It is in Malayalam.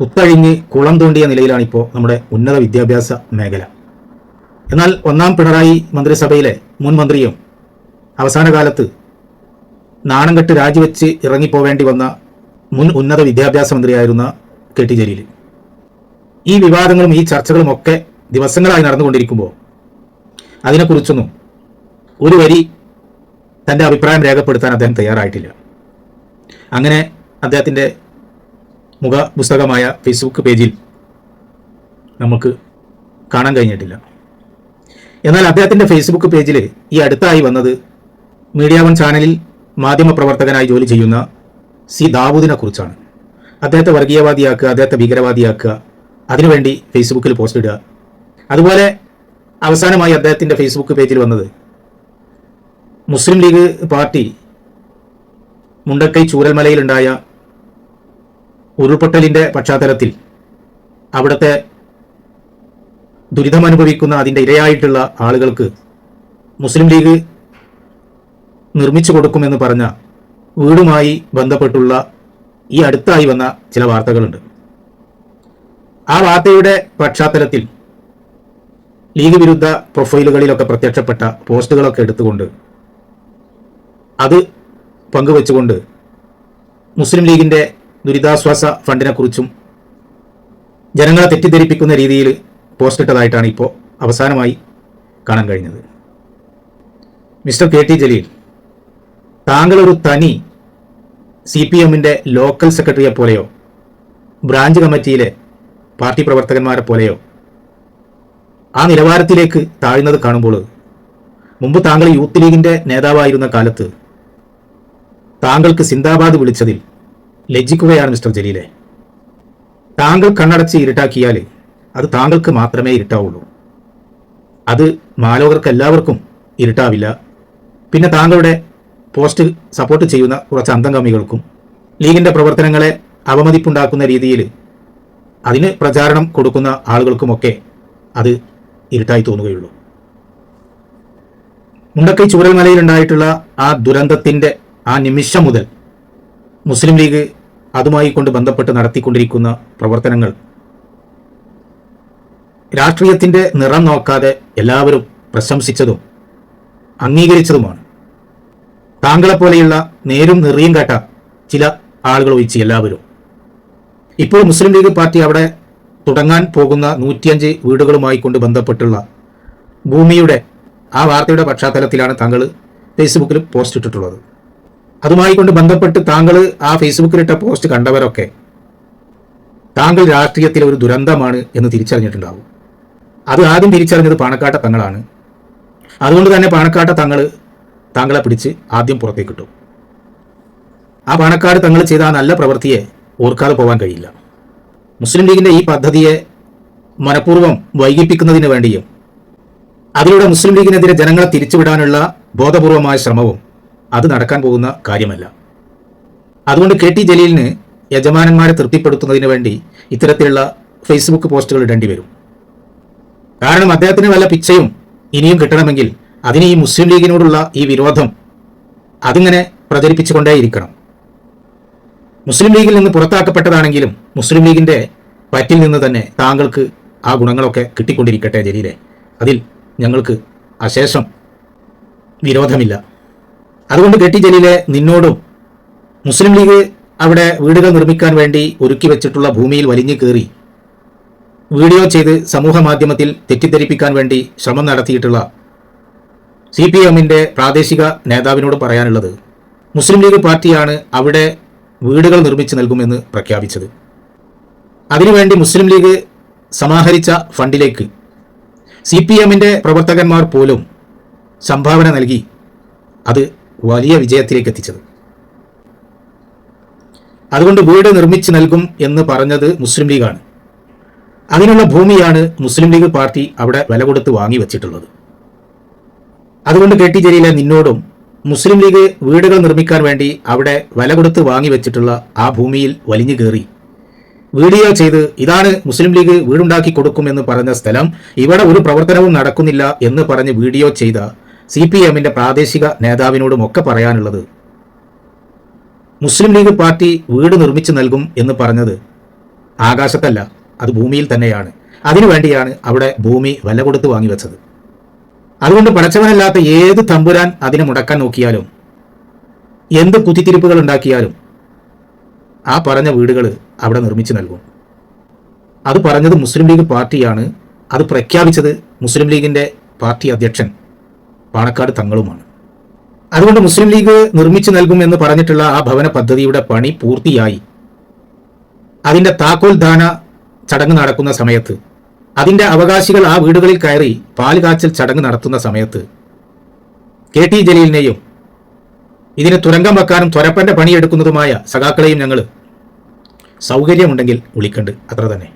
കുത്തഴിഞ്ഞ് കുളം തോണ്ടിയ നിലയിലാണിപ്പോൾ നമ്മുടെ ഉന്നത വിദ്യാഭ്യാസ മേഖല. എന്നാൽ ഒന്നാം പിണറായി മന്ത്രിസഭയിലെ മുൻ മന്ത്രിയും അവസാന കാലത്ത് നാണം കെട്ട് രാജിവെച്ച് ഇറങ്ങിപ്പോവേണ്ടി വന്ന മുൻ ഉന്നത വിദ്യാഭ്യാസ മന്ത്രിയായിരുന്ന കെ ടി ജലീൽ ഈ വിവാദങ്ങളും ഈ ചർച്ചകളുമൊക്കെ ദിവസങ്ങളായി നടന്നുകൊണ്ടിരിക്കുമ്പോൾ അതിനെക്കുറിച്ചൊന്നും ഒരു വരി തൻ്റെ അഭിപ്രായം രേഖപ്പെടുത്താൻ അദ്ദേഹം തയ്യാറായിട്ടില്ല. അങ്ങനെ അദ്ദേഹത്തിൻ്റെ മുഖപുസ്തകമായ ഫേസ്ബുക്ക് പേജിൽ നമുക്ക് കാണാൻ കഴിഞ്ഞിട്ടില്ല. എന്നാൽ അദ്ദേഹത്തിൻ്റെ ഫേസ്ബുക്ക് പേജിൽ ഈ അടുത്തായി വന്നത് മീഡിയ വൺ ചാനലിൽ മാധ്യമപ്രവർത്തകനായി ജോലി ചെയ്യുന്ന സി ദാവൂദിനെ കുറിച്ചാണ്. അദ്ദേഹത്തെ വർഗീയവാദിയാക്കുക, അദ്ദേഹത്തെ ഭീകരവാദിയാക്കുക, അതിനുവേണ്ടി ഫേസ്ബുക്കിൽ പോസ്റ്റ് ഇടുക. അതുപോലെ അവസാനമായി അദ്ദേഹത്തിൻ്റെ ഫേസ്ബുക്ക് പേജിൽ വന്നത് മുസ്ലിം ലീഗ് പാർട്ടി മുണ്ടക്കൈ ചൂരൽമലയിലുണ്ടായ ഉരുൾപൊട്ടലിൻ്റെ പശ്ചാത്തലത്തിൽ അവിടുത്തെ ദുരിതമനുഭവിക്കുന്ന അതിൻ്റെ ഇരയായിട്ടുള്ള ആളുകൾക്ക് മുസ്ലിം ലീഗ് നിർമ്മിച്ചു കൊടുക്കുമെന്ന് പറഞ്ഞ വീടുമായി ബന്ധപ്പെട്ടുള്ള ഈ അടുത്തായി വന്ന ചില വാർത്തകളുണ്ട്. ആ വാർത്തയുടെ പശ്ചാത്തലത്തിൽ ലീഗ് വിരുദ്ധ പ്രൊഫൈലുകളിലൊക്കെ പ്രത്യക്ഷപ്പെട്ട പോസ്റ്റുകളൊക്കെ എടുത്തുകൊണ്ട് അത് പങ്കുവെച്ചുകൊണ്ട് മുസ്ലിം ലീഗിൻ്റെ ദുരിതാശ്വാസ ഫണ്ടിനെക്കുറിച്ചും ജനങ്ങളെ തെറ്റിദ്ധരിപ്പിക്കുന്ന രീതിയിൽ പോസ്റ്റ് ഇട്ടതായിട്ടാണ് ഇപ്പോൾ അവസാനമായി കാണാൻ കഴിഞ്ഞത്. മിസ്റ്റർ കെ ടി ജലീൽ, താങ്കളൊരു തനി CPM-ന്റെ ലോക്കൽ സെക്രട്ടറിയെ പോലെയോ ബ്രാഞ്ച് കമ്മിറ്റിയിലെ പാർട്ടി പ്രവർത്തകന്മാരെ പോലെയോ ആ നിലവാരത്തിലേക്ക് താഴ്ന്നത് കാണുമ്പോൾ മുമ്പ് താങ്കൾ യൂത്ത് ലീഗിൻ്റെ നേതാവായിരുന്ന കാലത്ത് താങ്കൾക്ക് സിന്ദാബാദ് വിളിച്ചതിൽ ലജ്ജിക്കുകയാണ് മിസ്റ്റർ ജലീലെ. താങ്കൾ കണ്ണടച്ച് ഇരുട്ടാക്കിയാൽ അത് താങ്കൾക്ക് മാത്രമേ ഇരുട്ടാവുള്ളൂ. അത് മാലോകർക്ക് എല്ലാവർക്കും ഇരുട്ടാവില്ല. പിന്നെ താങ്കളുടെ പോസ്റ്റ് സപ്പോർട്ട് ചെയ്യുന്ന കുറച്ച് അന്തംഗമികൾക്കും ലീഗിൻ്റെ പ്രവർത്തനങ്ങളെ അവമതിപ്പുണ്ടാക്കുന്ന രീതിയിൽ അതിന് പ്രചാരണം കൊടുക്കുന്ന ആളുകൾക്കുമൊക്കെ അത് ഇരുട്ടായി തോന്നുകയുള്ളൂ. മുണ്ടക്കൈ ചൂരൽമലയിലുണ്ടായിട്ടുള്ള ആ ദുരന്തത്തിൻ്റെ ആ നിമിഷം മുതൽ മുസ്ലിം ലീഗ് അതുമായി കൊണ്ട് ബന്ധപ്പെട്ട് നടത്തിക്കൊണ്ടിരിക്കുന്ന പ്രവർത്തനങ്ങൾ രാഷ്ട്രീയത്തിൻ്റെ നിറം നോക്കാതെ എല്ലാവരും പ്രശംസിച്ചതും അംഗീകരിച്ചതുമാണ്. താങ്കളെപ്പോലെയുള്ള നേരും നെറിയും കേട്ട ചില ആളുകൾ ഒഴിച്ച് എല്ലാവരും. ഇപ്പോൾ മുസ്ലിം ലീഗ് പാർട്ടി അവിടെ തുടങ്ങാൻ പോകുന്ന 105 വീടുകളുമായി കൊണ്ട് ബന്ധപ്പെട്ടുള്ള ഭൂമിയുടെ ആ വാർത്തയുടെ പശ്ചാത്തലത്തിലാണ് താങ്കൾ ഫേസ്ബുക്കിൽ പോസ്റ്റ് ഇട്ടിട്ടുള്ളത്. അതുമായി കൊണ്ട് ബന്ധപ്പെട്ട് താങ്കൾ ആ ഫേസ്ബുക്കിലിട്ട പോസ്റ്റ് കണ്ടവരൊക്കെ താങ്കൾ രാഷ്ട്രീയത്തിലെ ഒരു ദുരന്തമാണ് എന്ന് തിരിച്ചറിഞ്ഞിട്ടുണ്ടാവും. അത് ആദ്യം തിരിച്ചറിഞ്ഞത് പാണക്കാട്ടെ തങ്ങളാണ്. അതുകൊണ്ട് തന്നെ പാണക്കാട്ടെ താങ്കളെ പിടിച്ച് ആദ്യം പുറത്തേക്ക് കിട്ടും. ആ പാണക്കാട് തങ്ങൾ ചെയ്ത ആ നല്ല പ്രവൃത്തിയെ ഓർക്കാതെ പോകാൻ കഴിയില്ല. മുസ്ലിം ലീഗിൻ്റെ ഈ പദ്ധതിയെ മനഃപൂർവ്വം വൈകിപ്പിക്കുന്നതിന് വേണ്ടിയും അതിലൂടെ മുസ്ലിം ലീഗിനെതിരെ ജനങ്ങളെ തിരിച്ചുവിടാനുള്ള ബോധപൂർവമായ ശ്രമവും അത് നടക്കാൻ പോകുന്ന കാര്യമല്ല. അതുകൊണ്ട് കെ ടി ജലീലിന് യജമാനന്മാരെ തൃപ്തിപ്പെടുത്തുന്നതിന് വേണ്ടി ഇത്തരത്തിലുള്ള ഫേസ്ബുക്ക് പോസ്റ്റുകൾ ഇടേണ്ടി വരും. കാരണം അദ്ദേഹത്തിന് വല്ല പിച്ചയും ഇനിയും കിട്ടണമെങ്കിൽ അതിന് ഈ മുസ്ലിം ലീഗിനോടുള്ള ഈ വിരോധം അതിങ്ങനെ പ്രചരിപ്പിച്ചുകൊണ്ടേയിരിക്കണം. മുസ്ലിം ലീഗിൽ നിന്ന് പുറത്താക്കപ്പെട്ടതാണെങ്കിലും മുസ്ലിം ലീഗിൻ്റെ പറ്റിൽ നിന്ന് തന്നെ താങ്കൾക്ക് ആ ഗുണങ്ങളൊക്കെ കിട്ടിക്കൊണ്ടിരിക്കട്ടെ ജലീലെ. അതിൽ ഞങ്ങൾക്ക് അശേഷം വിരോധമില്ല. അതുകൊണ്ട് കെ ടി ജലീലെ, നിന്നോടും മുസ്ലിം ലീഗ് അവിടെ വീടുകൾ നിർമ്മിക്കാൻ വേണ്ടി ഒരുക്കി വെച്ചിട്ടുള്ള ഭൂമിയിൽ വലിഞ്ഞു കയറി വീഡിയോ ചെയ്ത് സമൂഹ മാധ്യമത്തിൽ തെറ്റിദ്ധരിപ്പിക്കാൻ വേണ്ടി ശ്രമം നടത്തിയിട്ടുള്ള CPM-ന്റെ പ്രാദേശിക നേതാവിനോട് പറയാനുള്ളത്, മുസ്ലിം ലീഗ് പാർട്ടിയാണ് അവിടെ വീടുകൾ നിർമ്മിച്ചു നൽകുമെന്ന് പ്രഖ്യാപിച്ചത്. അതിനുവേണ്ടി മുസ്ലിം ലീഗ് സമാഹരിച്ച ഫണ്ടിലേക്ക് CPM-ന്റെ പ്രവർത്തകന്മാർ പോലും സംഭാവന നൽകി അത് വലിയ വിജയത്തിലേക്ക് എത്തിച്ചത്. അതുകൊണ്ട് വീട് നിർമ്മിച്ചു നൽകും എന്ന് പറഞ്ഞത് മുസ്ലിം ലീഗാണ്. അതിനുള്ള ഭൂമിയാണ് മുസ്ലിം ലീഗ് പാർട്ടി അവിടെ വില കൊടുത്ത് വാങ്ങി വച്ചിട്ടുള്ളത്. അതുകൊണ്ട് കെ ടി ജലീലെ, നിന്നോടും മുസ്ലിം ലീഗ് വീടുകൾ നിർമ്മിക്കാൻ വേണ്ടി അവിടെ വില കൊടുത്ത് വാങ്ങി വെച്ചിട്ടുള്ള ആ ഭൂമിയിൽ വലിഞ്ഞു കയറി വീഡിയോ ചെയ്ത് ഇതാണ് മുസ്ലിം ലീഗ് വീടുണ്ടാക്കി കൊടുക്കുമെന്ന് പറഞ്ഞ സ്ഥലം, ഇവിടെ ഒരു പ്രവർത്തനവും നടക്കുന്നില്ല എന്ന് പറഞ്ഞ് വീഡിയോ ചെയ്ത CPM-ന്റെ പ്രാദേശിക നേതാവിനോടുമൊക്കെ പറയാനുള്ളത്, മുസ്ലിം ലീഗ് പാർട്ടി വീട് നിർമ്മിച്ചു നൽകും എന്ന് പറഞ്ഞത് ആകാശത്തല്ല, അത് ഭൂമിയിൽ തന്നെയാണ്. അതിനുവേണ്ടിയാണ് അവിടെ ഭൂമി വില കൊടുത്ത് വാങ്ങിവെച്ചത്. അതുകൊണ്ട് പടച്ചവനല്ലാത്ത ഏത് തമ്പുരാൻ അതിനെ മുടക്കാൻ നോക്കിയാലും എന്ത് കുത്തിത്തിരിപ്പുകൾ ഉണ്ടാക്കിയാലും ആ പറഞ്ഞ വീടുകൾ അവിടെ നിർമ്മിച്ചു നൽകും. അത് പറഞ്ഞത് മുസ്ലിം ലീഗ് പാർട്ടിയാണ്. അത് പ്രഖ്യാപിച്ചത് മുസ്ലിം ലീഗിന്റെ പാർട്ടി അധ്യക്ഷൻ പാണക്കാട് തങ്ങളുമാണ്. അതുകൊണ്ട് മുസ്ലിം ലീഗ് നിർമ്മിച്ചു നൽകും എന്ന് പറഞ്ഞിട്ടുള്ള ആ ഭവന പദ്ധതിയുടെ പണി പൂർത്തിയായി. അതിന്റെ താക്കോൽ ദാന ചടങ്ങ് നടക്കുന്ന സമയത്ത്, അതിന്റെ അവകാശികൾ ആ വീടുകളിൽ കയറി പാല് കാച്ചൽ ചടങ്ങ് നടത്തുന്ന സമയത്ത് KT ജലീലിനെയും ഇതിന് തുരങ്കം വെക്കാനും ത്വരപ്പന്റെ പണിയെടുക്കുന്നതുമായ സഖാക്കളെയും ഞങ്ങൾ സൗകര്യമുണ്ടെങ്കിൽ വിളിക്കണ്ട്, അത്ര തന്നെ.